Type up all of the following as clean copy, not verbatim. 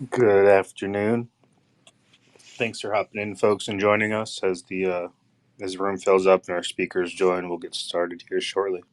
Good afternoon. Thanks for hopping in, folks, and joining us as the room fills up and our speakers join. We'll get started here shortly.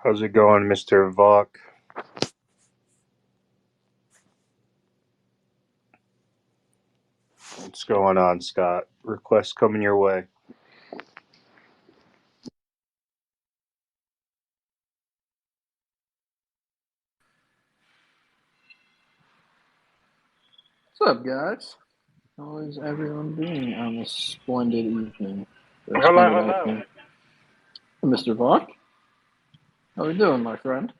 How's it going, Mr. Vaughn? What's going on, Scott? Requests coming your way. What's up, guys? How is everyone doing on this splendid evening? Or Hello, splendid hello. afternoon? Mr. Vaughn? How are you doing, my friend?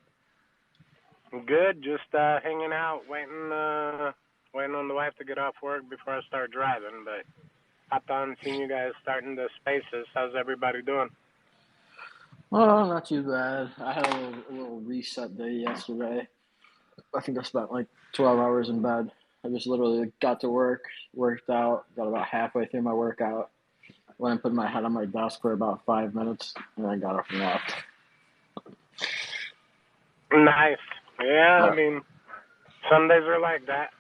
Good. Just hanging out, waiting on the wife to get off work before I start driving. But hopped on, seen you guys starting the spaces. How's everybody doing? Oh, not too bad. I had a little reset day yesterday. I think I spent like 12 hours in bed. I just literally got to work, worked out, got about halfway through my workout, went and put my head on my desk for about 5 minutes, and then got up and left. Nice. Yeah, I Uh, mean, Sundays are like that.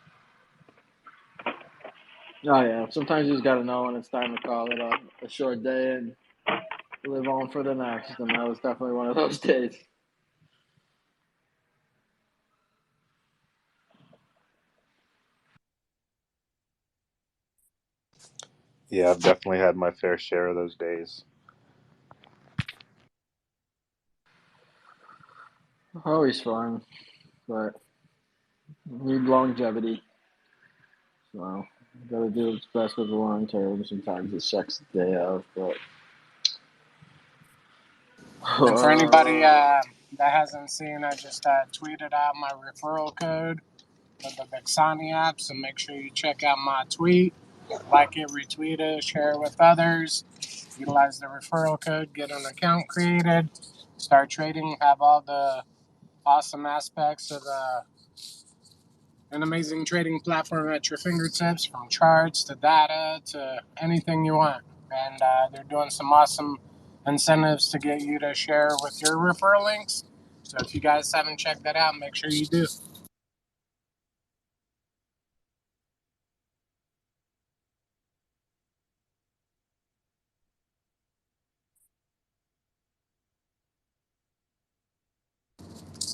oh, yeah. Sometimes you just got to know when it's time to call it a short day and live on for the next. And that was definitely one of those days. Yeah, I've definitely had my fair share of those days. Always fun, but need longevity. So got to do what's best for the long term. Sometimes it sucks the day of, but And for anybody that hasn't seen, I just tweeted out my referral code for the Dexani app. So make sure you check out my tweet, like it, retweet it, share it with others. Utilize the referral code, get an account created, start trading, have all the awesome aspects of an amazing trading platform at your fingertips, from charts to data to anything you want. And they're doing some awesome incentives to get you to share with your referral links. So if you guys haven't checked that out, make sure you do.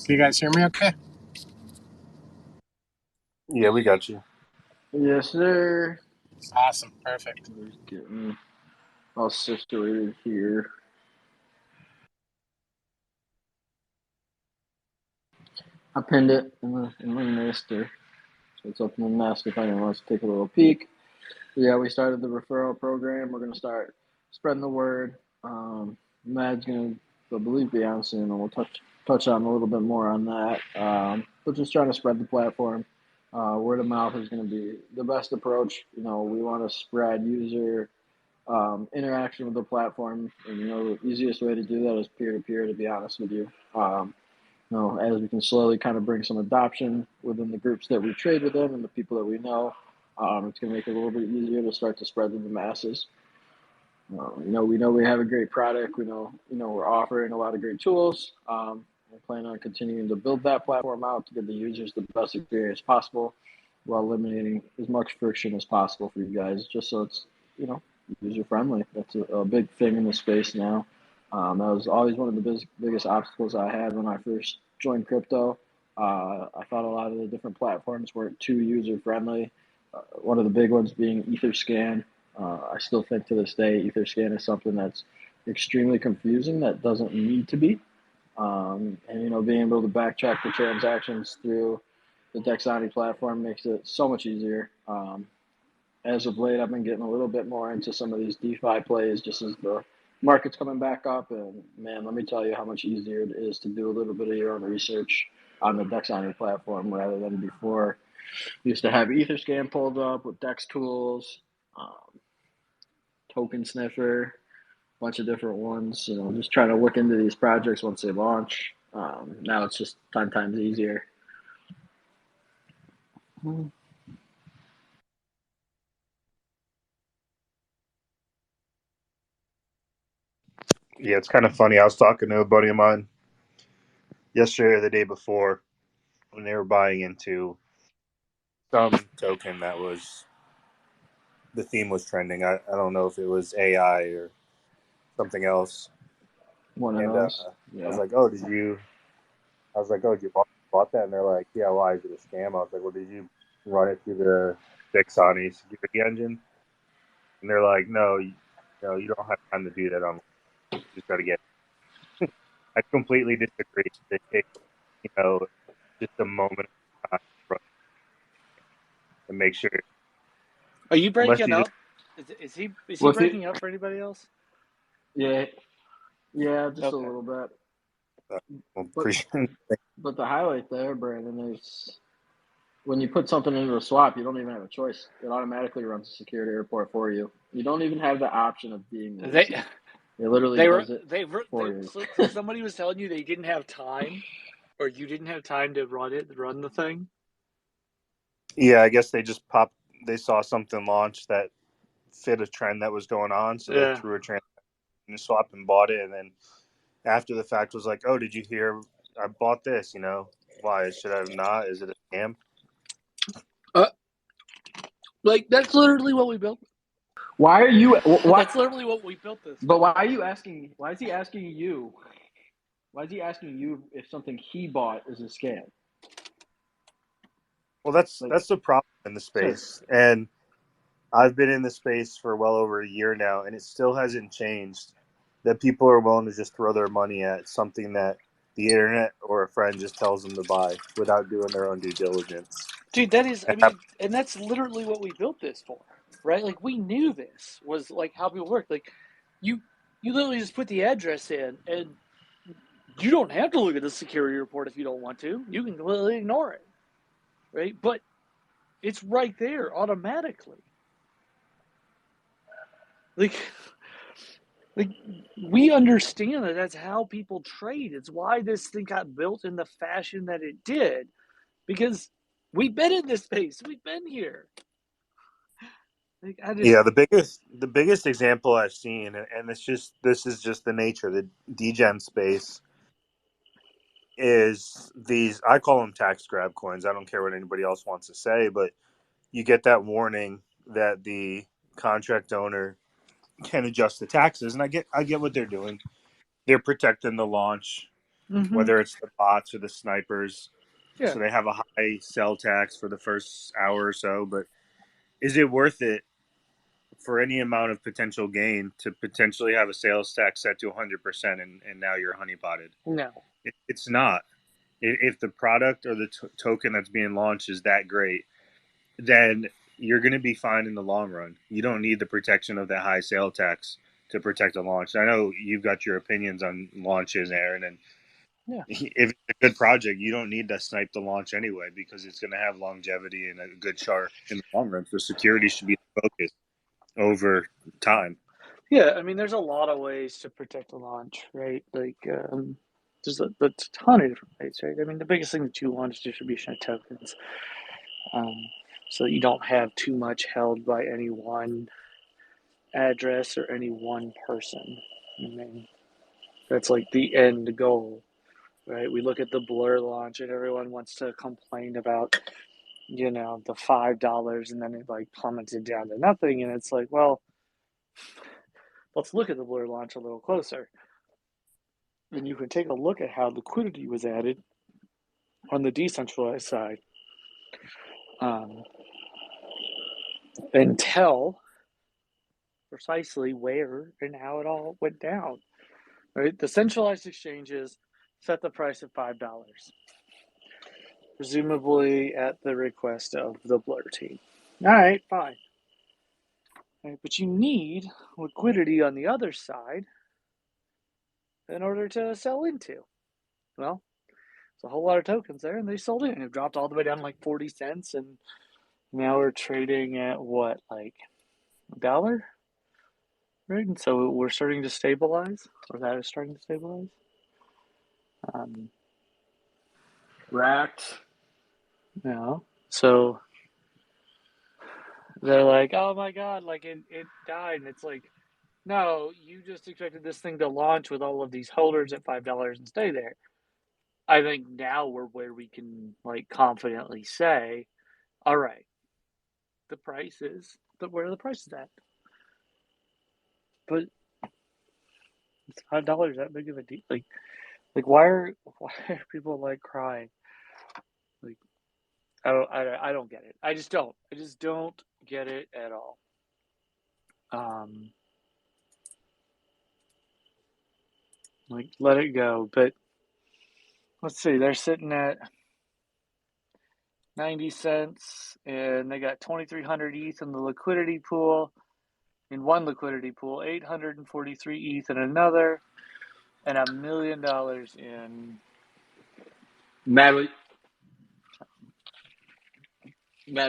Can you guys hear me okay? Yeah, we got you. yes, sir. Awesome. Perfect. Just getting all situated here. I pinned it in the master, so it's up in the nest if anyone wants to take a little peek. Yeah, we started the referral program. We're gonna start spreading the word. Mad's gonna, I believe, be on soon, and we'll touch on a little bit more on that. But just trying to spread the platform. Word of mouth is going to be the best approach. We want to spread user interaction with the platform, and the easiest way to do that is peer to peer. To be honest with you, as we can slowly kind of bring some adoption within the groups that we trade within and the people that we know, it's going to make it a little bit easier to start to spread to the masses. We know we have a great product. We know, we're offering a lot of great tools. We plan on continuing to build that platform out to give the users the best experience possible, while eliminating as much friction as possible for you guys, just so it's, user friendly. That's a big thing in the space now. That was always one of the biggest obstacles I had when I first joined crypto. I thought a lot of the different platforms weren't too user friendly. One of the big ones being Etherscan. I still think to this day Etherscan is something that's extremely confusing that doesn't need to be. And being able to backtrack the transactions through the Dexani platform makes it so much easier. As of late, I've been getting a little bit more into some of these DeFi plays just as the market's coming back up. And man, let me tell you how much easier it is to do a little bit of your own research on the Dexani platform rather than before. You used to have Etherscan pulled up with Dex tools, um, Token Sniffer, a bunch of different ones. Just trying to look into these projects once they launch. Now it's just 10 times easier. Yeah, it's kind of funny. I was talking to a buddy of mine yesterday or the day before when they were buying into some token that was the theme was trending. I don't know if it was AI or something else. One of And those. I was Yeah. like, "Oh, did you?" I was like, "Oh, did you bought that?" And they're like, "Yeah, why is it a scam?" I was like, "Well, did you run it through the Dexani security engine?" And they're like, "No, you don't have time to do that. You just got to get." I completely disagree. They take just a moment of time to make sure, Are you unless breaking you just up? Is he What's it? breaking up for anybody else? Yeah. Yeah, just a Okay. little bit. But appreciate. but the highlight there, Brandon, is when you put something into a swap, you don't even have a choice. It automatically runs a security report for you. You don't even have the option of being They lazy. It literally they were does it they were for they you. so somebody was telling you they didn't have time, or you didn't have time to run the thing. Yeah, I guess they just popped. They saw something launch that fit a trend that was going on, so they Yeah. threw a transaction swap and bought it, and then after the fact was like, "Oh, did you hear? I bought this. Why should I have not? Is it a scam?" Like that's literally what we built. Why are you? That's What? literally what we built this But for. why are you asking? Why is he asking you? Why is he asking you if something he bought is a scam? Well, that's Like, that's the problem in the sir. space, and I've been in the space for well over a year now, and it still hasn't changed that people are willing to just throw their money at something that the internet or a friend just tells them to buy without doing their own due diligence. Dude, that is, And and that's literally what we built this for, right? Like we knew this was like how people work. Like you you literally just put the address in and you don't have to look at the security report if you don't want to. You can completely ignore it, right? But it's right there automatically. Like, like we understand that that's how people trade. It's why this thing got built in the fashion that it did, because we've been in this space. We've been here. Like I just yeah, the biggest example I've seen, and this is just the nature of the degen space, is these. I call them tax grab coins. I don't care what anybody else wants to say, but you get that warning that the contract owner can adjust the taxes, and I get what they're doing. They're protecting the launch, mm-hmm. whether it's the bots or the snipers. Yeah. So they have a high sell tax for the first hour or so. But is it worth it for any amount of potential gain to potentially have a sales tax set to 100% and now you're honeypotted? No. It's not. If the product or the token that's being launched is that great, then you're going to be fine in the long run. You don't need the protection of that high sale tax to protect a launch. I know you've got your opinions on launches, Aaron, and Yeah. if it's a good project, you don't need to snipe the launch anyway because it's going to have longevity and a good chart in the long run. So security should be the focus over time. Yeah, there's a lot of ways to protect a launch, right? Like, there's a ton of different ways, right? The biggest thing that you want is distribution of tokens, um, so that you don't have too much held by any one address or any one person. I mean, that's like the end goal, right? We look at the Blur launch, and everyone wants to complain about, the $5, and then it like plummeted down to nothing, and it's like, well, let's look at the Blur launch a little closer. and you can take a look at how liquidity was added on the decentralized side, and tell precisely where and how it all went down. Right? The centralized exchanges set the price at $5, presumably at the request of the Blur team. All right, fine. Right, but you need liquidity on the other side in order to sell into. Well, there's a whole lot of tokens there, and they sold in. It dropped all the way down like 40 cents, and now we're trading at what, like $1? Right? And so we're starting to stabilize, or that is starting to stabilize. Racked. So they're like, oh my God, like it died. And it's like, no, you just expected this thing to launch with all of these holders at $5 and stay there. I think now we're where we can like confidently say, all right, the price is where the price is at. But it's $5 that big of a deal. Like why are people like crying? Like I don't get it. I just don't get it at all. Like let it go. But let's see, they're sitting at 90 cents and they got 2,300 ETH in the liquidity pool. In one liquidity pool, 843 ETH in another, and $1 million in. Matt,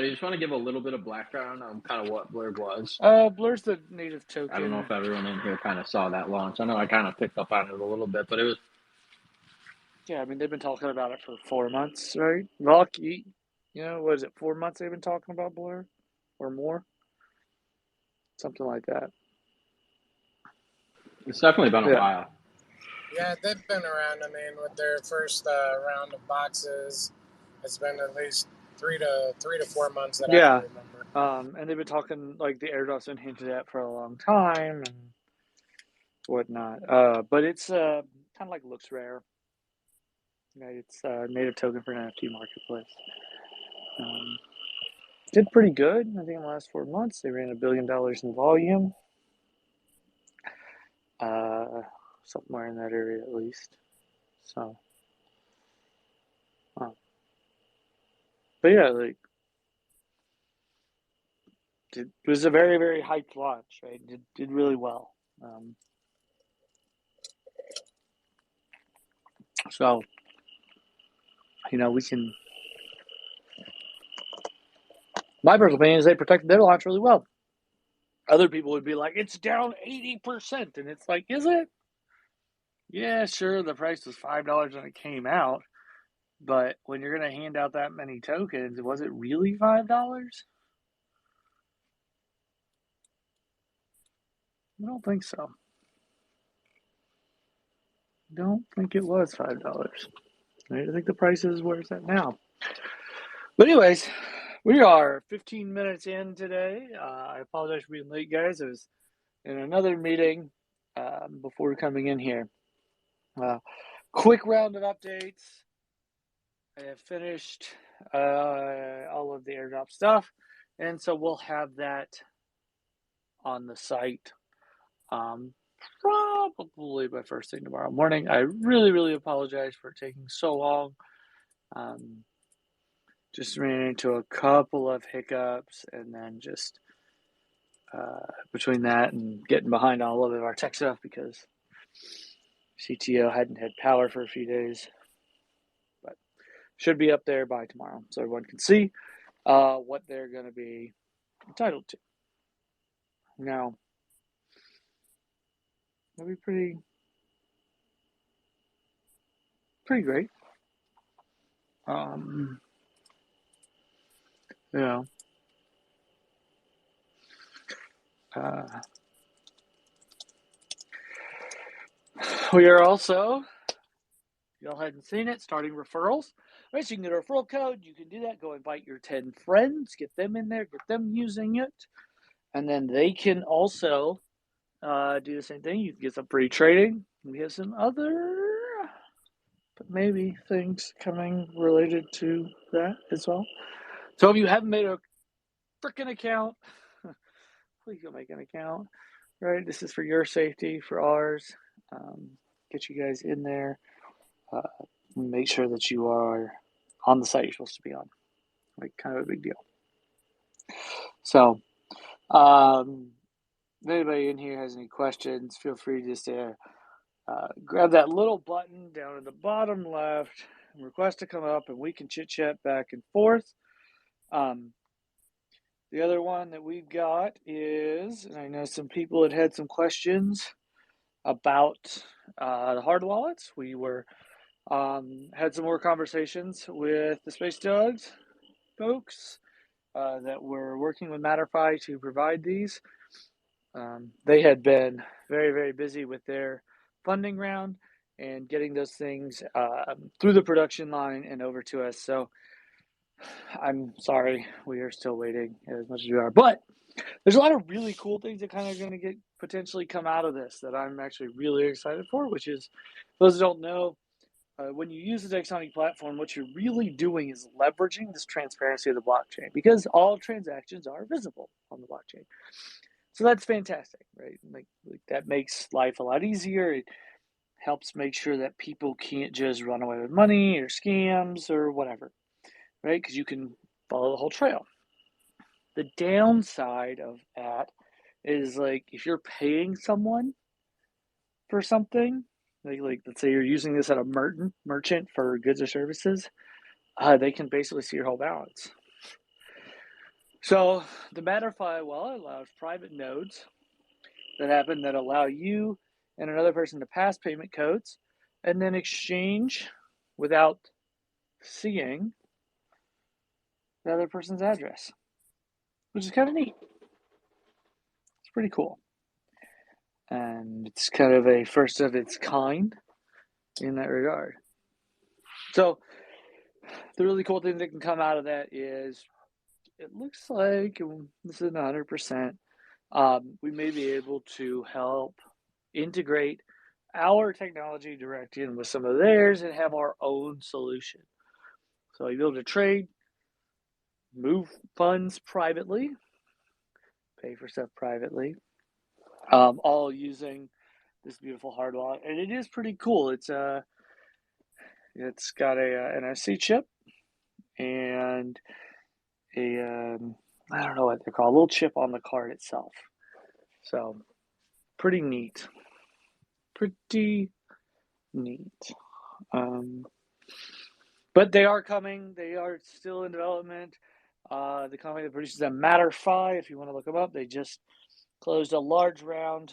I just want to give a little bit of background on kind of what Blur was. Blur's the native token. I don't know if everyone in here kind of saw that launch. I know I kind of picked up on it a little bit, but it was. Yeah, I mean, they've been talking about it for 4 months, right? Lucky, what is it, 4 months they've been talking about Blur? Or more? Something like that. It's definitely been a while. Yeah, they've been around. I mean, with their first round of boxes, it's been at least 3 to 4 months that I can remember. And they've been talking, like, the airdrop's been hinted at for a long time and whatnot. But it's kind of like looks rare. Right? It's a native token for an NFT marketplace. Did pretty good. I think in the last 4 months they ran $1 billion in volume. Somewhere in that area at least. So, but yeah, like it was a very, very hyped launch, right? Did really well. So, we can. My personal opinion is they protected their launch really well. Other people would be like, it's down 80%. And it's like, is it? Yeah, sure, the price was $5 when it came out. But when you're going to hand out that many tokens, was it really $5? I don't think so. I don't think it was $5. Right? I think the price is where it's at now. But anyways, we are 15 minutes in today. I apologize for being late, guys. I was in another meeting before coming in here. Quick round of updates. I have finished all of the airdrop stuff, and so we'll have that on the site probably by first thing tomorrow morning. I really, really apologize for taking so long. Just ran into a couple of hiccups, and then just between that and getting behind on a little bit of our tech stuff because CTO hadn't had power for a few days. But should be up there by tomorrow so everyone can see what they're going to be entitled to. Now, that'll be pretty great. We are also, if y'all hadn't seen it, starting referrals. Right, so you can get a referral code. You can do that. Go invite your 10 friends. Get them in there. Get them using it. And then they can also do the same thing. You can get some free trading. We have some other but maybe things coming related to that as well. So if you haven't made a freaking account, please go make an account. Right, this is for your safety, for ours. Get you guys in there. Make sure that you are on the site you're supposed to be on. Like, kind of a big deal. So, if anybody in here has any questions, feel free just to grab that little button down at the bottom left and request to come up, and we can chit chat back and forth. The other one that we've got is, and I know some people had some questions about the hard wallets. We were had some more conversations with the Space Dogs folks that were working with Matterfy to provide these. They had been very, very busy with their funding round and getting those things through the production line and over to us. So I'm sorry, we are still waiting as much as we are. But there's a lot of really cool things that kind of going to get potentially come out of this that I'm actually really excited for, which is, those who don't know, when you use the Dexani platform, what you're really doing is leveraging this transparency of the blockchain, because all transactions are visible on the blockchain. So that's fantastic, right? Like that makes life a lot easier. It helps make sure that people can't just run away with money or scams or whatever, right? Because you can follow the whole trail. The downside of that is, like, if you're paying someone for something, like let's say you're using this at a merchant for goods or services, they can basically see your whole balance. So the Matterfy wallet allows private nodes that allow you and another person to pass payment codes and then exchange without seeing the other person's address, which is kind of neat. It's pretty cool. And it's kind of a first of its kind in that regard. So the really cool thing that can come out of that is, it looks like, this isn't 100%, we may be able to help integrate our technology direct in with some of theirs and have our own solution. So you'll be able to trade, move funds privately, pay for stuff privately, all using this beautiful hard wallet. And it is pretty cool. It's got a NFC chip and a I don't know what they're called, a little chip on the card itself. So pretty neat. Pretty neat. But they are coming. They are still in development. The company that produces them, Matterfy, if you want to look them up, they just closed a large round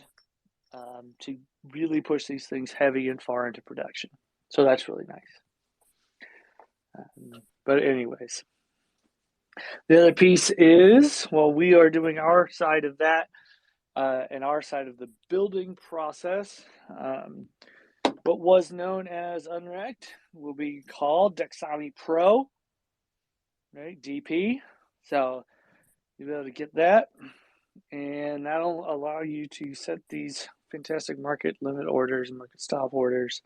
to really push these things heavy and far into production. So that's really nice. But anyways, the other piece is, well, we are doing our side of that and our side of the building process. What was known as Unwrecked will be called Dexani Pro, right? DP. So you'll be able to get that, and that'll allow you to set these fantastic market limit orders and market stop orders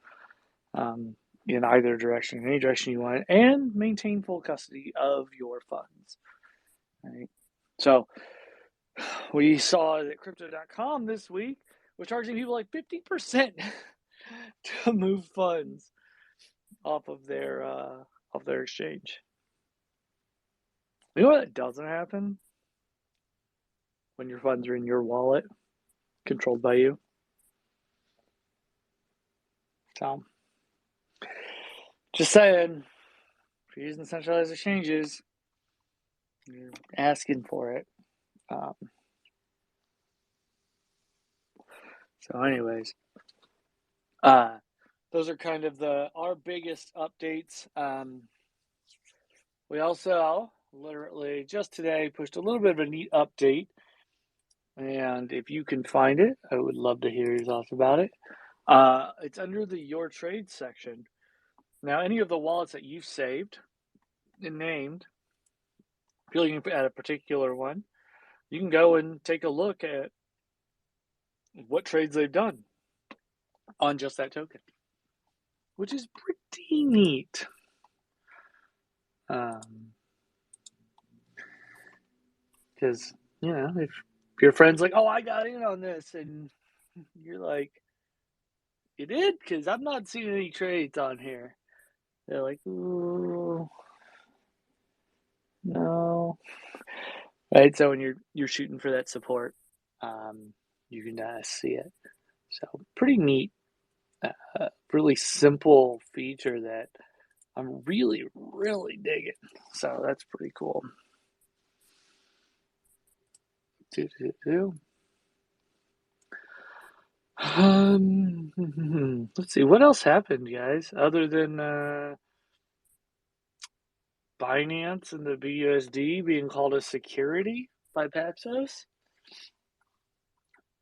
in either direction, any direction you want, and maintain full custody of your funds. Right? So we saw that Crypto.com this week was charging people like 50% to move funds off of their exchange. You know what doesn't happen when your funds are in your wallet, controlled by you? So, just saying, if you're using centralized exchanges, you're asking for it. So, anyways, those are kind of our biggest updates. We also literally just today pushed a little bit of a neat update, and if you can find it, I would love to hear your thoughts about it. It's under the Your Trade section. Now, any of the wallets that you've saved and named, if you're looking at a particular one, you can go and take a look at what trades they've done on just that token. which is pretty neat. Because, if your friend's like, oh, I got in on this, and you're like, you did? Because I'm not seeing any trades on here. They're like, ooh, no. Right, so when you're shooting for that support, you can see it. So pretty neat, really simple feature that I'm really, really digging. So that's pretty cool. Let's see, what else happened, guys, other than Binance and the BUSD being called a security by Paxos?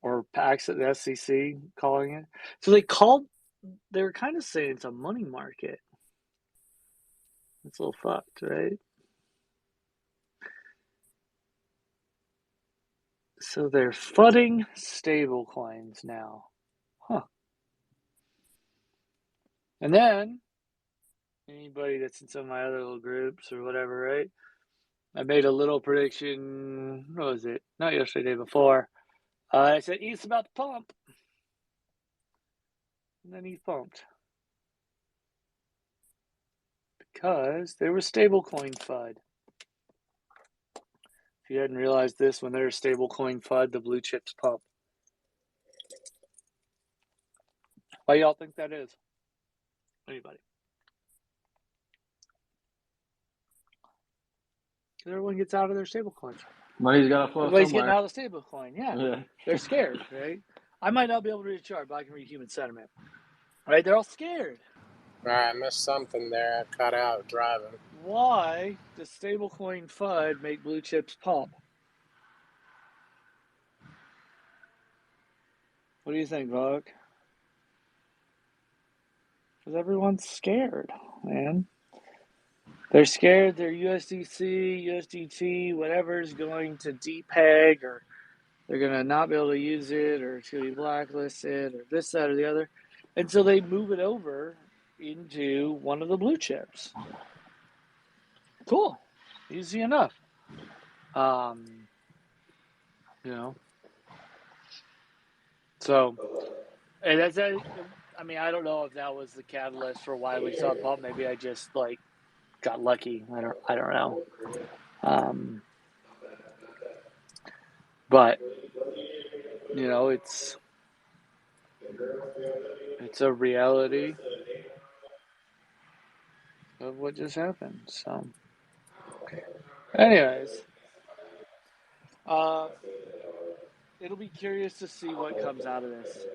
Or PAX at the SEC calling it. So they were kind of saying it's a money market. It's a little fucked, right? So they're fudding stable coins now. Huh. And then, anybody that's in some of my other little groups or whatever, right? I made a little prediction, what was it? Not yesterday, before. I said ETH's about to pump. And then ETH pumped. Because there was stablecoin FUD. If you hadn't realized this, when there's stablecoin FUD, the blue chips pump. Why y'all think that is? Anybody? Because everyone gets out of their stablecoins. Money's got to flow Everybody's somewhere. getting out of the stablecoin. Yeah. They're scared, right? I might not be able to read a chart, but I can read human sentiment. Right? They're all scared. All right, I missed something there. I cut out driving. Why does stablecoin FUD make blue chips pump? What do you think, Vog? Because everyone's scared, man. They're scared their USDC, USDT, whatever is going to depeg, or they're going to not be able to use it, or it's going to be blacklisted, or this, that, or the other. And so they move it over into one of the blue chips. Cool. Easy enough. So, and that's, I mean, I don't know if that was the catalyst for why we saw the pump. Maybe I just got lucky. I don't know. But it's a reality of what just happened. So, anyways, it'll be curious to see what comes out of this.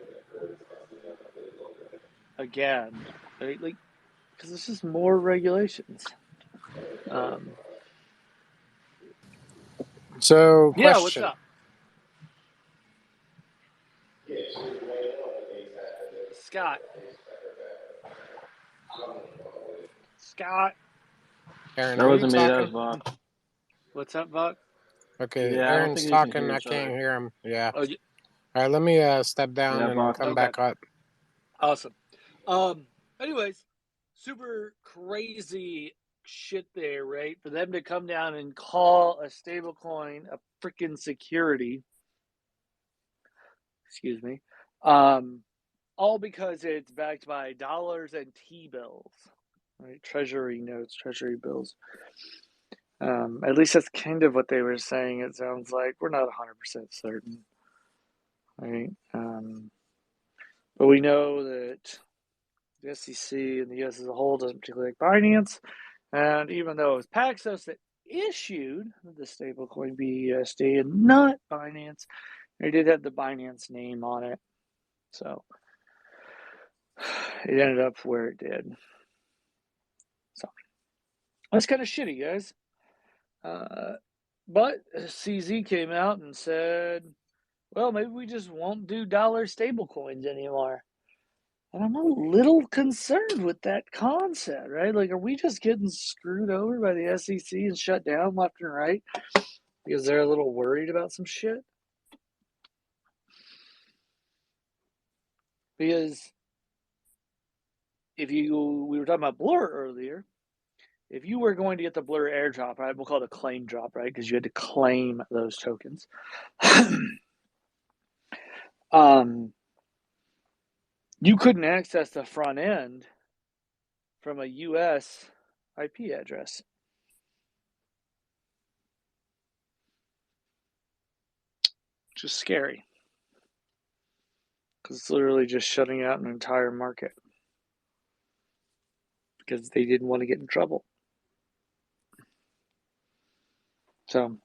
Again, right? Because it's just more regulations. So, Yeah, what's question. up? Scott. Aaron, That are you wasn't me. That was talking? Buck. What's up, Buck? Okay, Yeah, I don't Aaron's think we can talking. hear I each other. can't hear him. Yeah. Oh, All right, let me step down Yeah, and Buck. come okay. back up. Awesome. Anyways, super crazy shit there, right? For them to come down and call a stablecoin a freaking security. Excuse me. All because it's backed by dollars and T-bills, right? Treasury notes, treasury bills. At least that's kind of what they were saying. It sounds like we're not 100% certain, right? But we know that the SEC and the U.S. as a whole doesn't particularly like Binance, and even though it was Paxos that issued the stablecoin BUSD and not Binance, they did have the Binance name on it, so it ended up where it did. So that's kind of shitty, guys. But CZ came out and said, well, maybe we just won't do dollar stablecoins anymore. And I'm a little concerned with that concept, right? Are we just getting screwed over by the SEC and shut down left and right because they're a little worried about some shit? Because we were talking about Blur earlier. If you were going to get the Blur airdrop, right, we'll call it a claim drop, right, because you had to claim those tokens. You couldn't access the front end from a US IP address. Which is scary. Because it's literally just shutting out an entire market. Because they didn't want to get in trouble. So,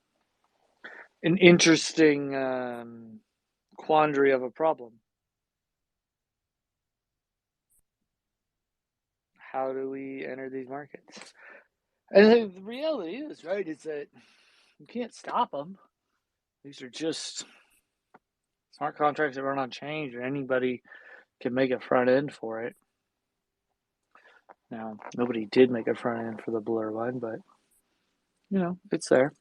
an interesting quandary of a problem. How do we enter these markets? And the reality is, right, is that you can't stop them. These are just smart contracts that run on chain, and anybody can make a front end for it. Now, nobody did make a front end for the Blur one, but, it's there.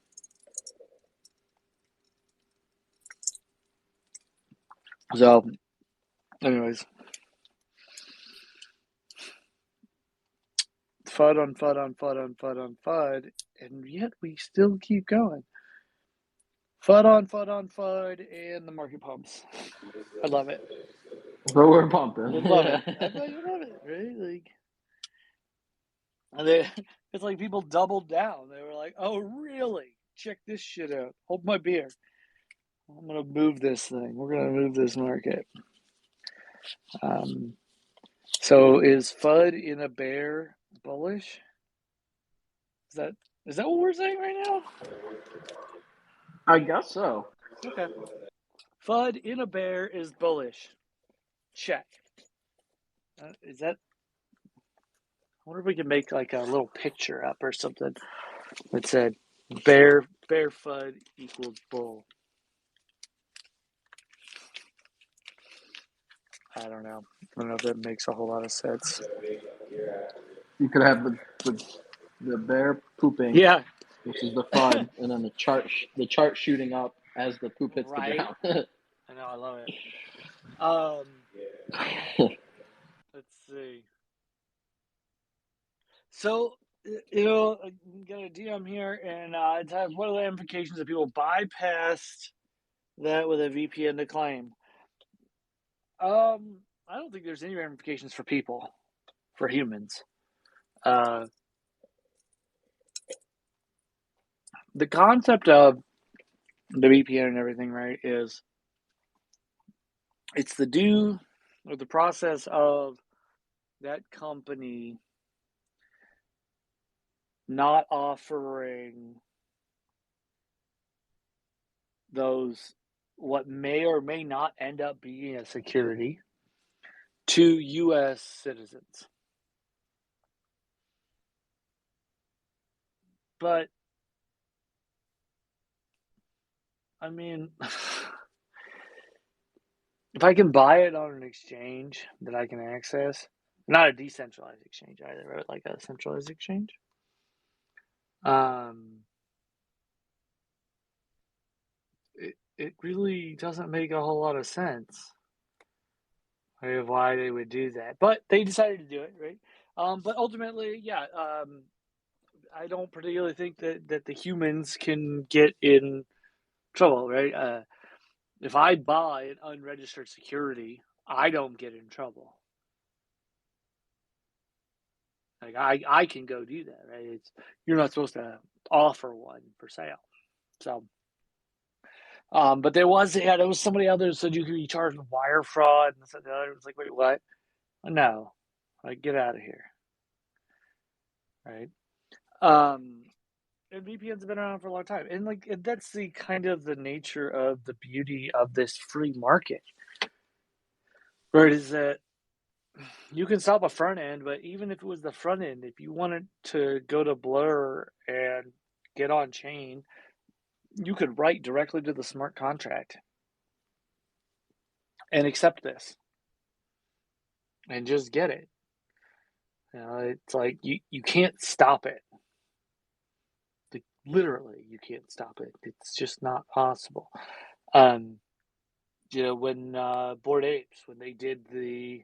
So, anyways, FUD on FUD on FUD on FUD on FUD, and yet we still keep going. FUD on FUD on FUD, and the market pumps. I love it. But we're pumping. I love it. I love it, right? It's like people doubled down. They were like, "Oh, really? Check this shit out. Hold my beer. I'm gonna move this thing. We're gonna move this market." So is FUD in a bear bullish? Is that what we're saying right now? I guess so. Okay. FUD in a bear is bullish. Check. Is that? I wonder if we can make like a little picture up or something that said bear FUD equals bull. I don't know. I don't know if that makes a whole lot of sense. You could have the bear pooping, Yeah, which is the FUD, and then the chart shooting up as the poop hits right. the ground. I know, I love it. Let's see. So, I got a DM here, and it's what are the implications if people bypassed that with a VPN to claim? I don't think there's any ramifications for people, for humans. The concept of the VPN and everything, right, is it's the process of that company not offering those what may or may not end up being a security to U.S. citizens. But, I mean, if I can buy it on an exchange that I can access, not a decentralized exchange either, right? Like a centralized exchange. It really doesn't make a whole lot of sense of why they would do that. But they decided to do it, right? But ultimately, yeah, I don't particularly think that the humans can get in trouble, right? If I buy an unregistered security, I don't get in trouble. Like I can go do that, right? You're not supposed to offer one for sale. So, but there was somebody out there that said you could be charged with wire fraud, and this and the other. It was like, wait, what? No, like get out of here, right? And VPNs have been around for a long time, and that's the kind of the nature of the beauty of this free market, right? Is that you can stop a front end, but even if it was the front end, if you wanted to go to Blur and get on chain, you could write directly to the smart contract and accept this and just get it. It's like you can't stop it. Like, literally, you can't stop it. It's just not possible. When Bored Apes, when they did the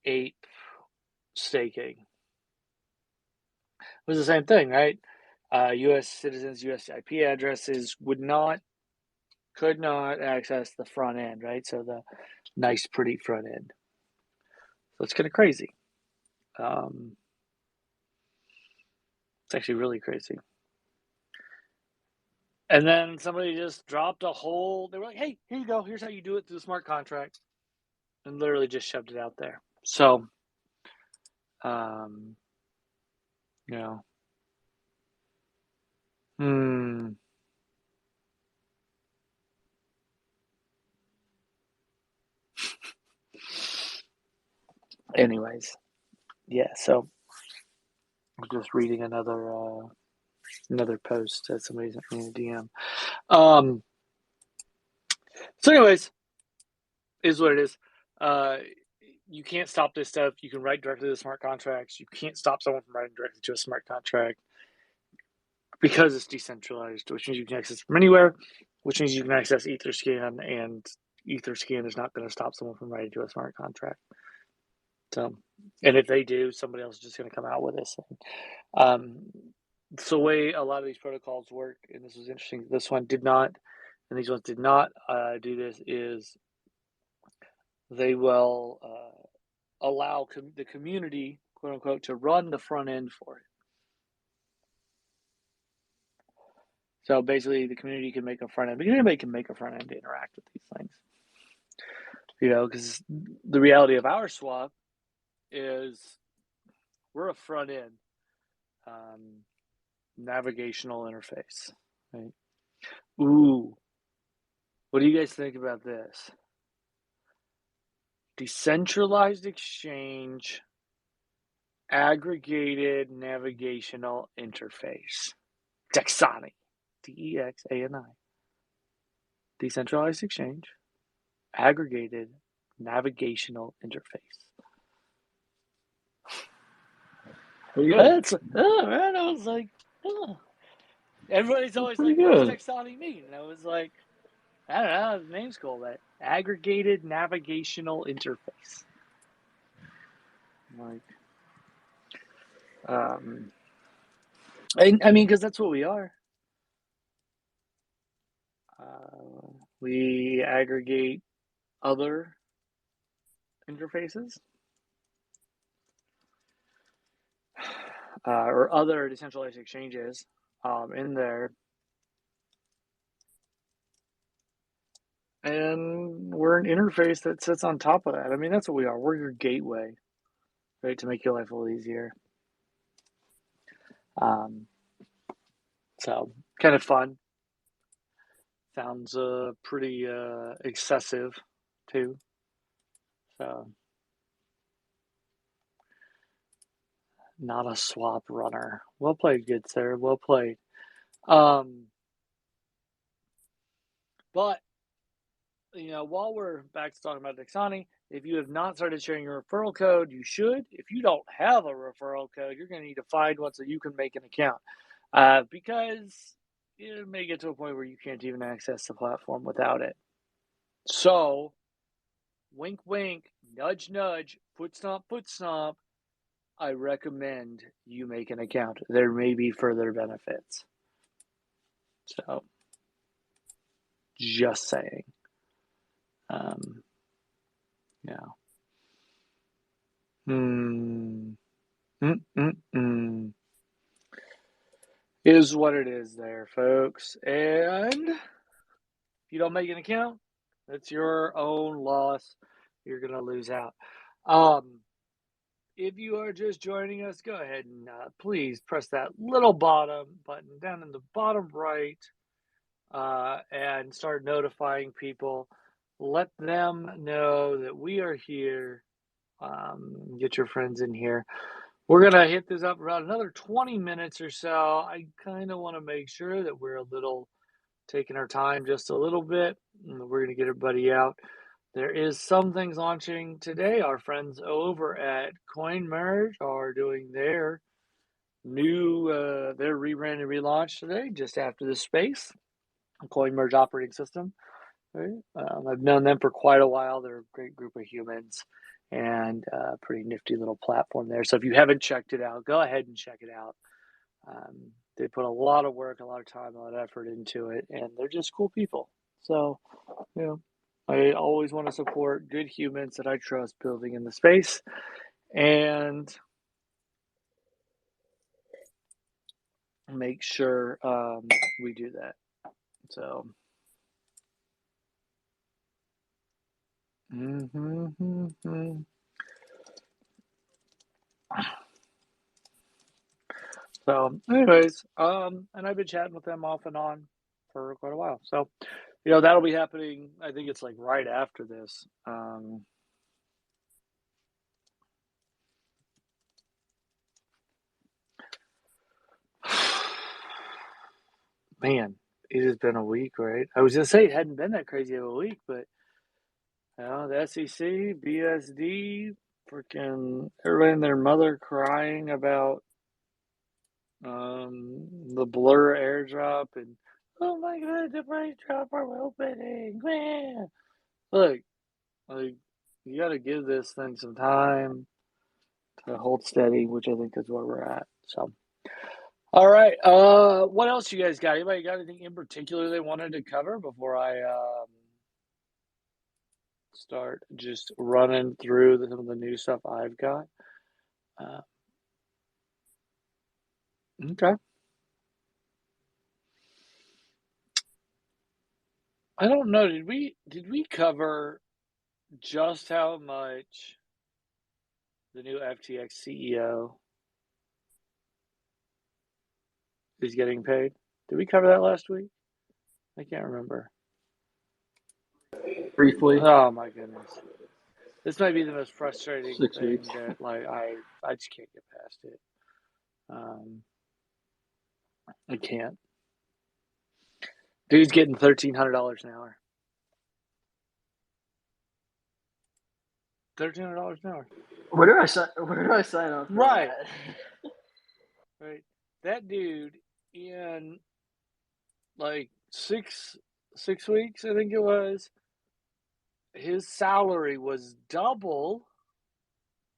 ape staking. It was the same thing, right? U.S. citizens, U.S. IP addresses could not access the front end, right? So the nice, pretty front end. So it's kind of crazy. It's actually really crazy. And then somebody just dropped a whole. They were like, "Hey, here you go. Here's how you do it through the smart contract," and literally just shoved it out there. So, you know, anyways, yeah. So I'm just reading another post that somebody sent me in a DM. So anyways, is what it is. You can't stop this stuff. You can write directly to smart contracts. You can't stop someone from writing directly to a smart contract because it's decentralized, which means you can access from anywhere, which means you can access Etherscan, and Etherscan is not going to stop someone from writing to a smart contract. So, and if they do, somebody else is just going to come out with this. So the way a lot of these protocols work, and this was interesting, this one did not, and these ones did not do this, is they will allow the community, quote unquote, to run the front end for it. So basically, the community can make a front end, because anybody can make a front end to interact with these things. Because the reality of our swap is we're a front end navigational interface. Right? Ooh, what do you guys think about this? Decentralized exchange, aggregated navigational interface. Dexani. Dexani. Decentralized exchange, aggregated navigational interface. That's, man, I was like, oh. Everybody's always like, what does Dexani mean? And I was like, I don't know, the name's cool, but aggregated navigational interface. Like, I mean, because that's what we are. We aggregate other interfaces or other decentralized exchanges in there, and we're an interface that sits on top of that. I mean, that's what we are. We're your gateway, right, to make your life a little easier. So kind of fun. Sounds pretty excessive too. So not a swap runner. Well played, good sir. Well played. But while we're back to talking about Dexani, if you have not started sharing your referral code, you should. If you don't have a referral code, you're going to need to find one so you can make an account. Because it may get to a point where you can't even access the platform without it. So, wink, wink, nudge, nudge, foot stomp, I recommend you make an account. There may be further benefits. So, just saying. Yeah. Is what it is there, folks. And if you don't make an account, that's your own loss. You're going to lose out. If you are just joining us, go ahead and please press that little bottom button down in the bottom right and start notifying people. Let them know that we are here. Get your friends in here. We're going to hit this up around another 20 minutes or so. I kind of want to make sure that we're taking our time just a little bit. We're going to get everybody out. There is some things launching today. Our friends over at CoinMerge are doing their new, their rebrand and relaunch today, just after the space. CoinMerge operating system. Right? I've known them for quite a while. They're a great group of humans. and pretty nifty little platform there. So if you haven't checked it out, go ahead and check it out. They put a lot of work, a lot of time, a lot of effort into it, and they're just cool people. So, I always want to support good humans that I trust building in the space, and make sure we do that. So, So, anyways, and I've been chatting with them off and on for quite a while. So, that'll be happening. I think it's like right after this. Man, it has been a week, right? I was gonna say it hadn't been that crazy of a week, but the SEC, BSD, freaking everybody and their mother crying about the Blur airdrop, and oh my god, the price drop are opening, man. Look, like, you got to give this thing some time to hold steady, which I think is where we're at. So, all right. What else you guys got? Anybody got anything in particular they wanted to cover before I start just running through some of the new stuff I've got? Okay. I don't know. Did we cover just how much the new FTX CEO is getting paid? Did we cover that last week? I can't remember. Briefly. Oh my goodness. This might be the most frustrating 6 thing weeks. that I just can't get past it. I can't. Dude's getting $1,300 an hour. $1,300 an hour. Where do I sign up? Right. Right. That dude in like six weeks, I think it was, his salary was double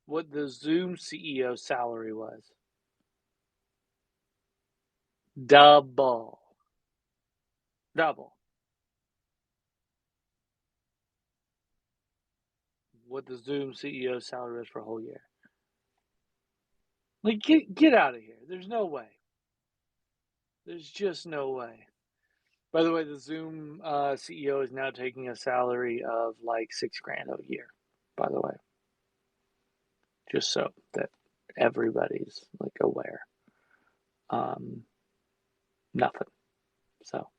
what the Zoom CEO salary was. Double. What the Zoom CEO salary was for a whole year. Like, get out of here. There's no way. There's just no way. By the way, the Zoom CEO is now taking a salary of like $6,000 a year, by the way. Just so that everybody's like aware. Nothing. So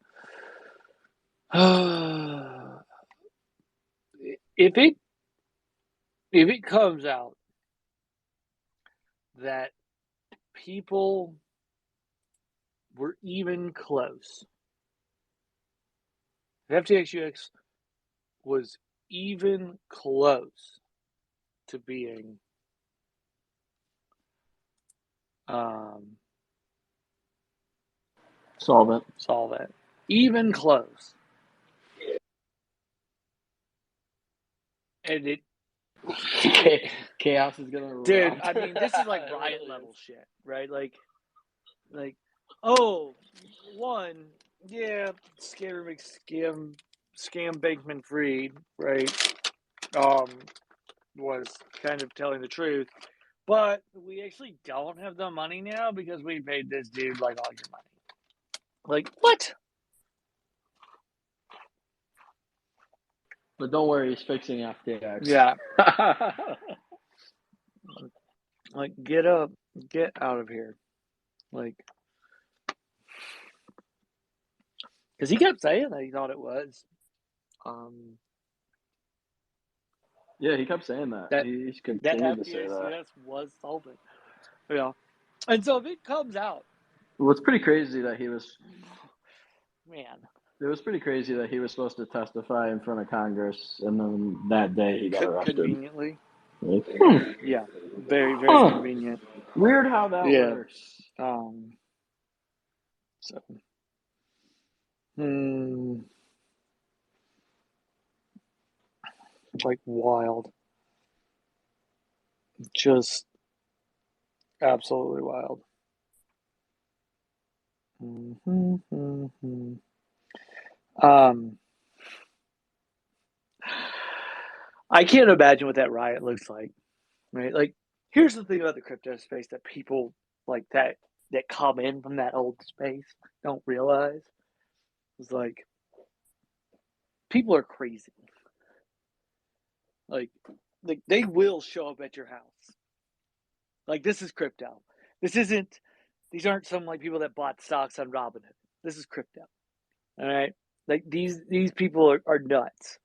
if it comes out that people were even close, if FTX was even close to being solvent, even close, and it chaos is gonna dude, erupt. I mean, this is like riot level shit, right? Like, oh, one, yeah, scam Bankman-Fried, right? Was kind of telling the truth, but we actually don't have the money now because we paid this dude like all your money. Like, what? But don't worry, he's fixing FTX. Yeah. Like, get up, get out of here. Like, because he kept saying that he thought it was. Yeah, he kept saying that. He's continued to say that. FTX was solvent. Yeah. And so if it comes out. Well, it's pretty crazy that he was. Man. It was pretty crazy that he was supposed to testify in front of Congress, and then that day he got arrested. Conveniently. Like, Yeah. Very, very convenient. Weird how that works. So. Like wild. Just absolutely wild. Mm-hmm. I can't imagine what that riot looks like, right? Like, here's the thing about the crypto space that people like that come in from that old space don't realize. It's like people are crazy. Like they will show up at your house. Like, this is crypto. These aren't some like people that bought stocks on Robinhood. This is crypto. All right. Like these people are nuts.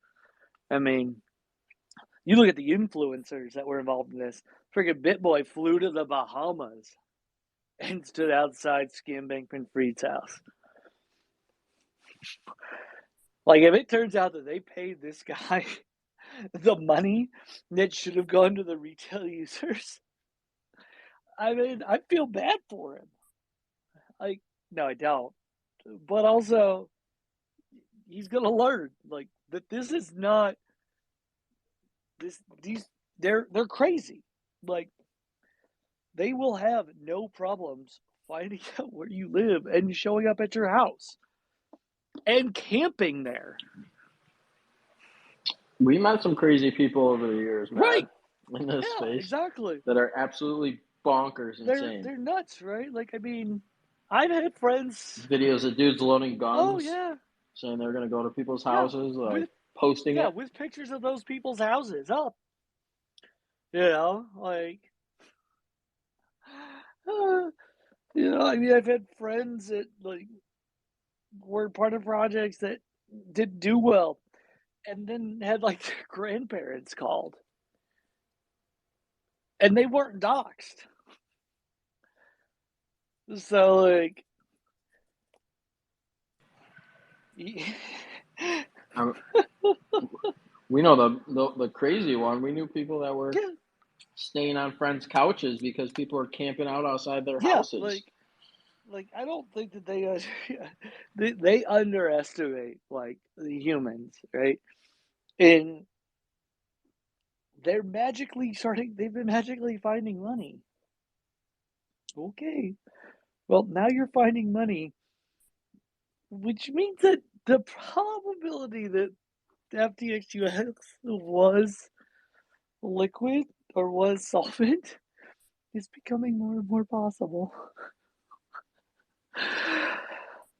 I mean, you look at the influencers that were involved in this. Freaking BitBoy flew to the Bahamas and stood outside Skim Bankman-Fried's house. Like, if it turns out that they paid this guy the money that should have gone to the retail users, I mean, I feel bad for him. Like, no, I don't. But also, he's gonna learn like that. This is not this. These they're crazy. Like, they will have no problems finding out where you live and showing up at your house and camping there. We met some crazy people over the years, Matt, Right. in this Yeah, space exactly. that are absolutely bonkers insane. They're nuts, right? Like, I mean, I've had friends. Videos of dudes loading guns, Oh yeah, saying they're going to go to people's yeah, houses, like posting it. with pictures of those people's houses up. You know, like, you know, I mean, I've had friends that like were part of projects that didn't do well, and then had like their grandparents called, and they weren't doxxed. So like, we know the crazy one. We knew people that were yeah, staying on friends' couches because people were camping out outside their yeah, houses. like I don't think that they underestimate like the humans, right? And they've been magically finding money. Okay. Well, now you're finding money, which means that the probability that FTXUS was liquid or was solvent is becoming more and more possible.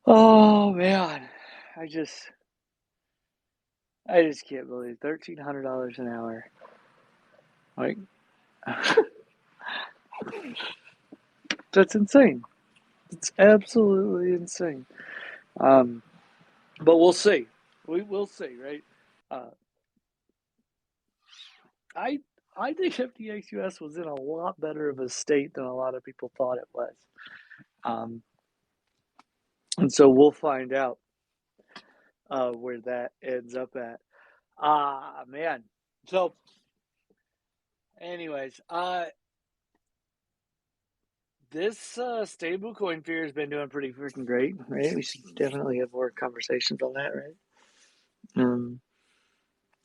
Oh man, I just can't believe $1,300 an hour. Like, that's insane. It's absolutely insane. But we'll see. We will see, right? I think FTXUS was in a lot better of a state than a lot of people thought it was. And so we'll find out where that ends up at. Man. So, anyways, this stablecoin fear has been doing pretty freaking great, right? We should definitely have more conversations on that, right?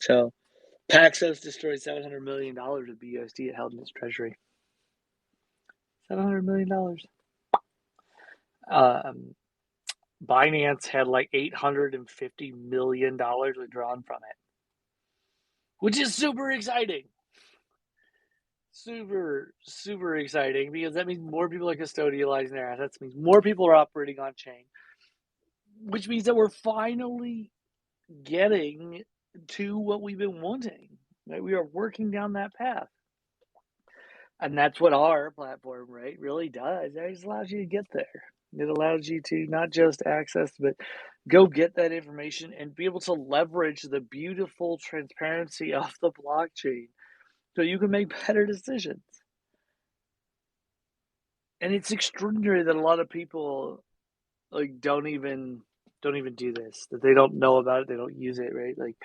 So, Paxos destroyed $700 million of BUSD it held in its treasury. $700 million. Binance had like $850 million withdrawn from it, which is super exciting. Super, super exciting, because that means more people are custodializing their assets, means more people are operating on chain, which means that we're finally getting to what we've been wanting. Right? We are working down that path. And that's what our platform, right, really does. It just allows you to get there. It allows you to not just access, but go get that information and be able to leverage the beautiful transparency of the blockchain so you can make better decisions. And it's extraordinary that a lot of people like don't even do this, that they don't know about it, they don't use it, right? Like,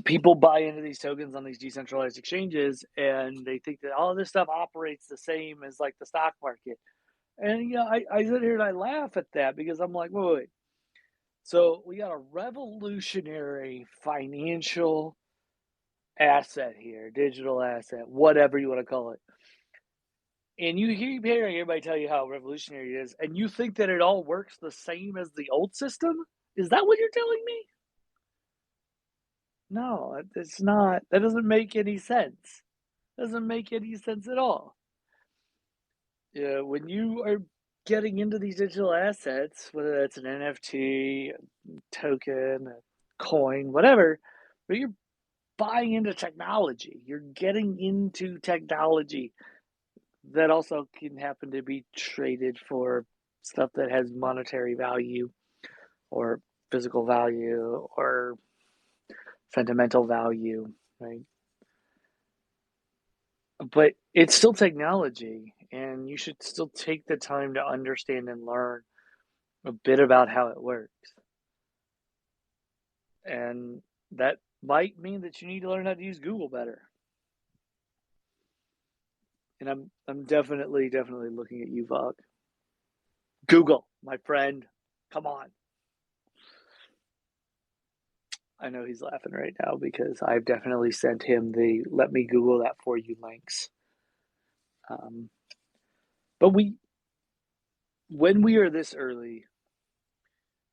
people buy into these tokens on these decentralized exchanges and they think that all this stuff operates the same as like the stock market. And I sit here and I laugh at that because I'm like, wait. So we got a revolutionary financial asset here, digital asset, whatever you want to call it. And you keep hearing everybody tell you how revolutionary it is, and you think that it all works the same as the old system? Is that what you're telling me? No, it's not. That doesn't make any sense. Doesn't make any sense at all. Yeah, when you are getting into these digital assets, whether that's an NFT, a token, a coin, whatever, but you're buying into technology. You're getting into technology that also can happen to be traded for stuff that has monetary value or physical value or sentimental value, right? But it's still technology, and you should still take the time to understand and learn a bit about how it works. And that might mean that you need to learn how to use Google better. And I'm definitely looking at you, Vog. Google, my friend. Come on. I know he's laughing right now because I've definitely sent him the let me Google that for you links. But when we are this early,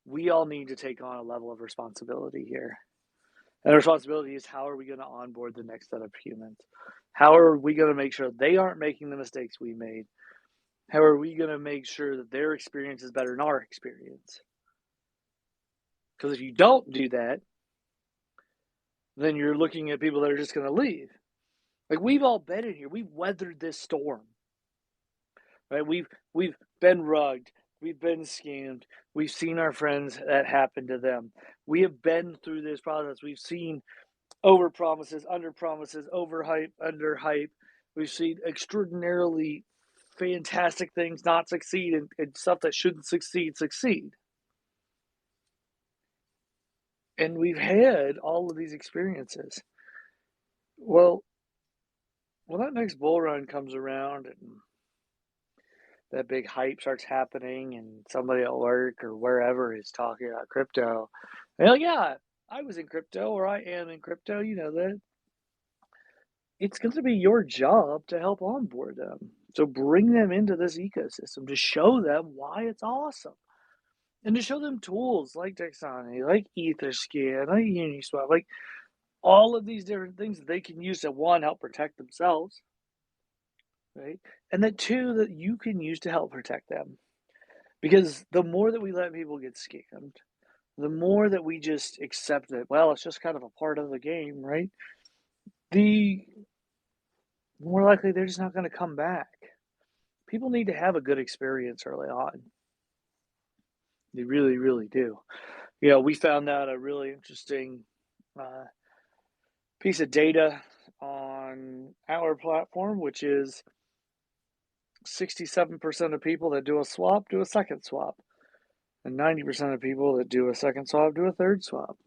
we all need to take on a level of responsibility here. And the responsibility is, how are we going to onboard the next set of humans? How are we going to make sure they aren't making the mistakes we made? How are we going to make sure that their experience is better than our experience? Because if you don't do that, then you're looking at people that are just going to leave. Like, we've all been in here. We've weathered this storm. Right? We've been rugged. We've been scammed. We've seen our friends that happen to them. We have been through this process. We've seen over promises, under promises, overhype, under hype. We've seen extraordinarily fantastic things not succeed, and stuff that shouldn't succeed. And we've had all of these experiences. Well, when that next bull run comes around and that big hype starts happening and somebody at work or wherever is talking about crypto, and like, yeah, I was in crypto, or I am in crypto, you know that. It's going to be your job to help onboard them. So bring them into this ecosystem to show them why it's awesome. And to show them tools like Dexani, like Etherscan, like Uniswap, like all of these different things that they can use to, one, help protect themselves, right? And that, two, that you can use to help protect them. Because the more that we let people get scammed, the more that we just accept that, well, it's just kind of a part of the game, right? The more likely they're just not going to come back. People need to have a good experience early on. They really, really do. You know, we found out a really interesting piece of data on our platform, which is 67% of people that do a swap do a second swap, and 90% of people that do a second swap do a third swap.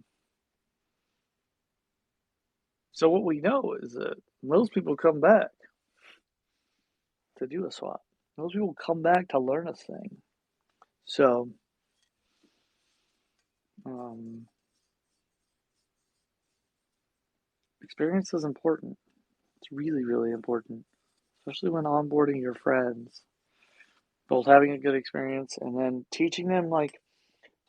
So what we know is that most people come back to do a swap. Most people come back to learn a thing. So, experience is important. It's really, really important, especially when onboarding your friends. Both having a good experience and then teaching them, like,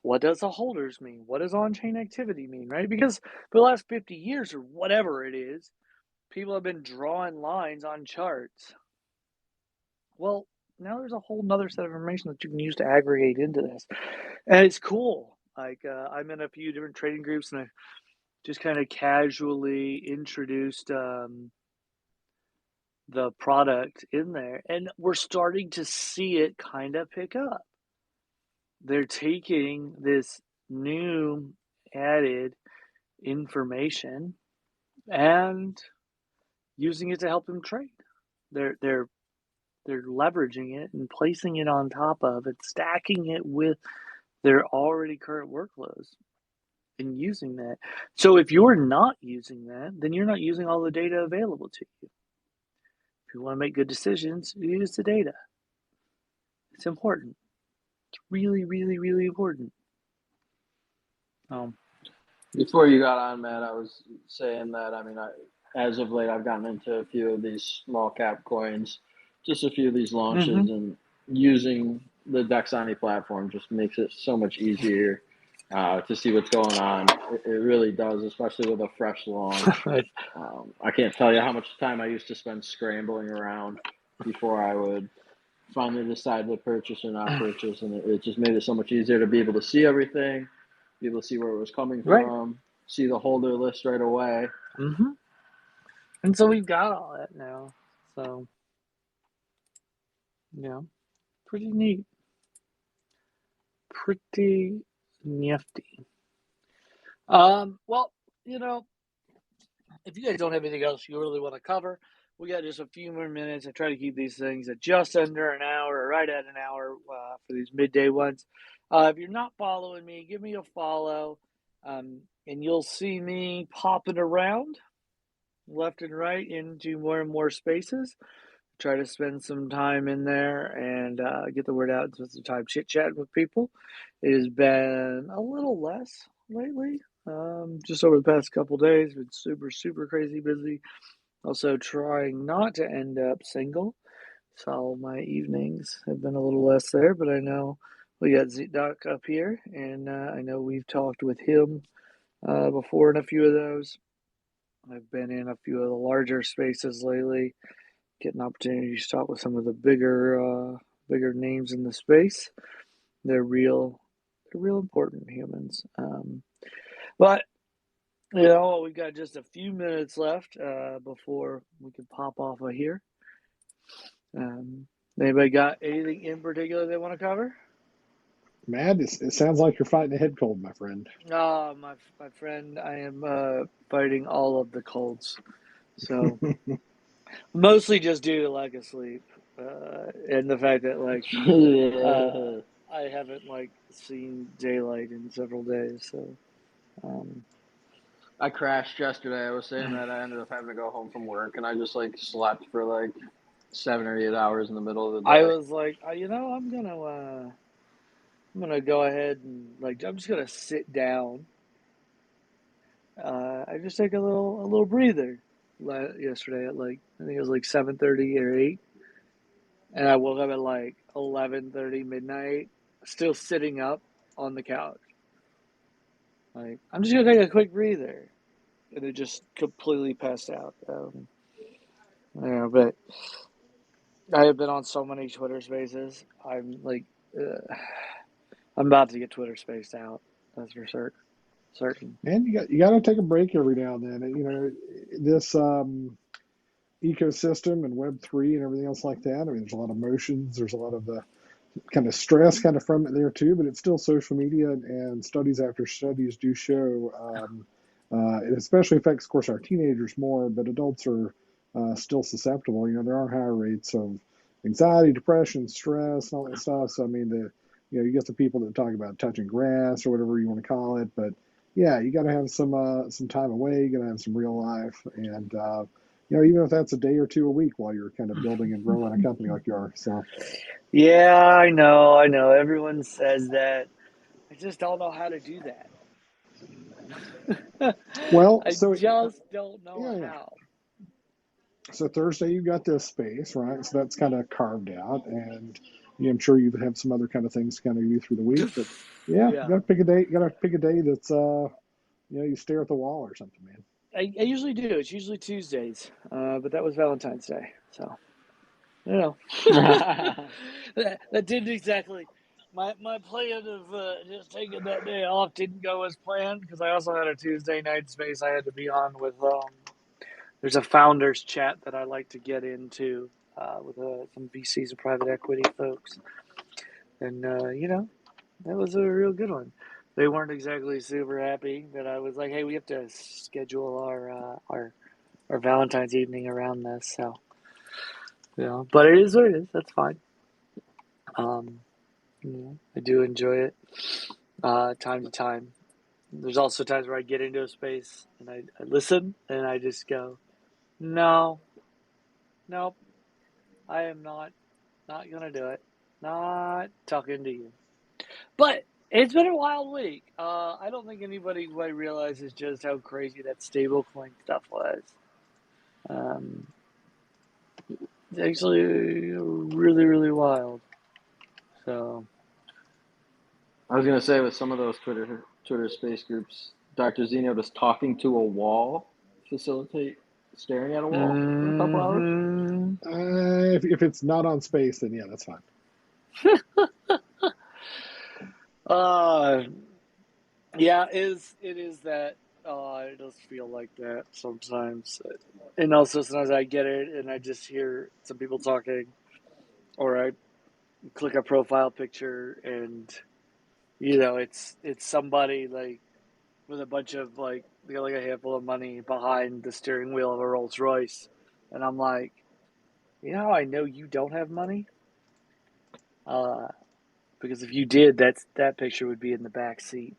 what does the holders mean? What does on-chain activity mean, right? Because for the last 50 years or whatever it is, people have been drawing lines on charts. Well, now there's a whole nother set of information that you can use to aggregate into this. And it's cool. Like, I'm in a few different trading groups, and I just kind of casually introduced the product in there, and we're starting to see it kind of pick up. They're taking this new added information and using it to help them trade. They're leveraging it and placing it on top of it, stacking it with their already current workflows and using that. So if you're not using that, then you're not using all the data available to you. If you want to make good decisions, use the data. It's important. It's really, really, really important. Before you got on, Matt, I was saying that, I mean, as of late, I've gotten into a few of these small cap coins, just a few of these launches, and using the Dexani platform just makes it so much easier to see what's going on. It really does, especially with a fresh launch. Right. I can't tell you how much time I used to spend scrambling around before I would finally decide to purchase or not purchase, and it just made it so much easier to be able to see everything, be able to see where it was coming Right. from, see the holder list right away. Mm-hmm. And so we've got all that now. So, yeah, pretty neat. Pretty nifty. Well, if you guys don't have anything else you really want to cover, we got just a few more minutes. I try to keep these things at just under an hour, or right at an hour for these midday ones. If you're not following me, give me a follow, and you'll see me popping around left and right into more and more spaces. Try to spend some time in there and get the word out and spend some time chit-chatting with people. It has been a little less lately, just over the past couple days. Been super, super crazy busy. Also trying not to end up single. So my evenings have been a little less there, but I know we got Doc up here, and I know we've talked with him before in a few of those. I've been in a few of the larger spaces lately, getting opportunities to talk with some of the bigger names in the space. They're real important humans. But we got just a few minutes left before we can pop off of here. Anybody got anything in particular they want to cover? Matt, it sounds like you're fighting a head cold, my friend. Oh, my friend, I am fighting all of the colds. So mostly just due to lack of sleep and the fact that I haven't seen daylight in several days. So I crashed yesterday. I was saying that I ended up having to go home from work, and I just slept for 7 or 8 hours in the middle of the day. I was like, I'm gonna go ahead and I'm just gonna sit down. I just take a little breather yesterday at I think it was 7:30 or 8, and I woke up at 11:30 midnight, still sitting up on the couch. I'm just gonna take a quick breather, and it just completely passed out. But I have been on so many Twitter Spaces. I'm I'm about to get Twitter spaced out. That's for certain. And you got to take a break every now and then. This ecosystem and Web3 and everything else like that. I mean, there's a lot of emotions. There's a lot of kind of stress kind of from it there too. But it's still social media, and studies after studies do show it especially affects, of course, our teenagers more, but adults are still susceptible. There are higher rates of anxiety, depression, stress, and all that stuff. So I mean, you get the people that talk about touching grass or whatever you want to call it, but yeah, you got to have some time away. You got to have some real life, and even if that's a day or two a week while you're kind of building and growing a company like you are. So Yeah, I know. Everyone says that. I just don't know how to do that. well, I so just don't know yeah. how. So Thursday you got this space, right? So that's kind of carved out, and I'm sure you have some other kind of things to kind of do through the week. But yeah, Yeah. you got to pick a day. You got to pick a day that's you stare at the wall or something, man. I usually do. It's usually Tuesdays, but that was Valentine's Day, so that didn't exactly. My plan of just taking that day off didn't go as planned because I also had a Tuesday night space I had to be on with. There's a founders chat that I like to get into with some VCs and private equity folks, and that was a real good one. They weren't exactly super happy that I was like, "Hey, we have to schedule our Valentine's evening around this." So, but it is what it is. That's fine. I do enjoy it time to time. There's also times where I get into a space and I listen and I just go, "No, nope, I am not gonna do it. Not talking to you." But it's been a wild week. I don't think anybody quite realizes just how crazy that stablecoin stuff was. It's actually really, really wild. So I was gonna say with some of those Twitter space groups, Dr. Zeno does talking to a wall facilitate staring at a wall for a couple hours? If it's not on space, then yeah, that's fine. Yeah, it is that. It does feel like that sometimes, and also sometimes I get it, and I just hear some people talking, or I click a profile picture, and it's somebody like with a bunch of like they got like a handful of money behind the steering wheel of a Rolls Royce, and I'm like, how I know you don't have money? Because if you did, that picture would be in the back seat.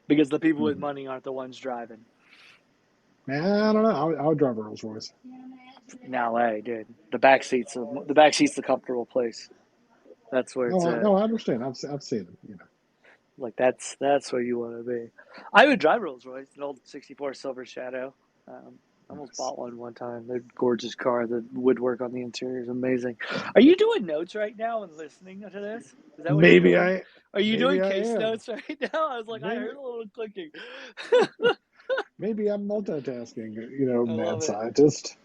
Because the people with money aren't the ones driving. Man, I don't know. I would drive a Rolls Royce. No, hey, dude. The back seat's the comfortable place. That's where it's at. No, I understand. I've seen it. Like that's where you want to be. I would drive Rolls Royce, an old '64 Silver Shadow. I almost bought one time. They're a gorgeous car. The woodwork on the interior is amazing. Are you doing notes right now and listening to this? Is that what you're doing? Are you doing case notes right now? I was like, I heard a little clicking. Maybe I'm multitasking, mad scientist.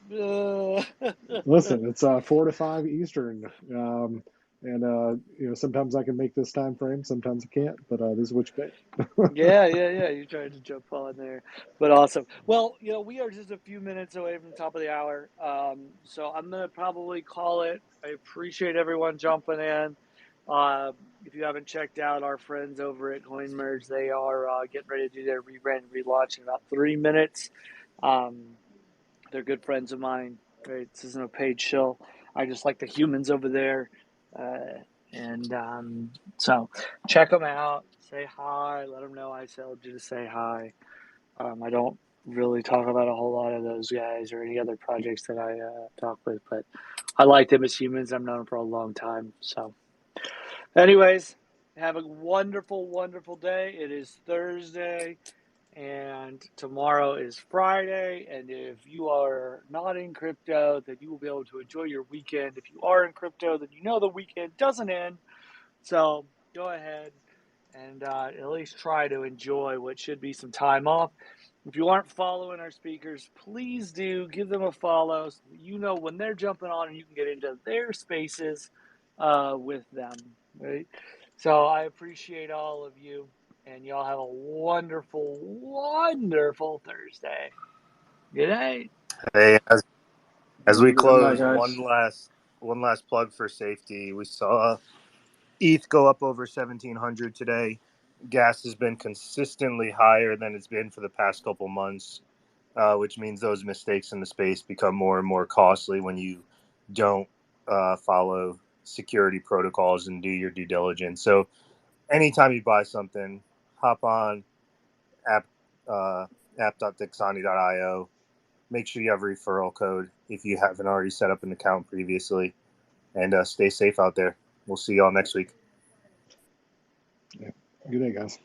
Listen, it's 4 to 5 Eastern, and sometimes I can make this time frame, sometimes I can't, but this is what you get. Yeah. You're trying to jump on there, but awesome. Well, we are just a few minutes away from the top of the hour, so I'm gonna probably call it. I appreciate everyone jumping in. If you haven't checked out our friends over at CoinMerge, they are getting ready to do their rebrand and relaunch in about 3 minutes. They're good friends of mine. Right? This isn't a paid shill. I just like the humans over there. So check them out. Say hi. Let them know I told you to say hi. I don't really talk about a whole lot of those guys or any other projects that I talk with, but I like them as humans. I've known them for a long time. So anyways, have a wonderful, wonderful day. It is Thursday. And tomorrow is Friday. And if you are not in crypto, then you will be able to enjoy your weekend. If you are in crypto, then the weekend doesn't end. So go ahead and at least try to enjoy what should be some time off. If you aren't following our speakers, please do give them a follow so that when they're jumping on and you can get into their spaces with them. Right? So I appreciate all of you. And y'all have a wonderful, wonderful Thursday. Good night. Hey, as we close, night, one last plug for safety. We saw ETH go up over 1,700 today. Gas has been consistently higher than it's been for the past couple months, which means those mistakes in the space become more and more costly when you don't follow security protocols and do your due diligence. So anytime you buy something, hop on app.dexani.io. Make sure you have a referral code if you haven't already set up an account previously, and stay safe out there. We'll see y'all next week. Yeah. Good day, guys.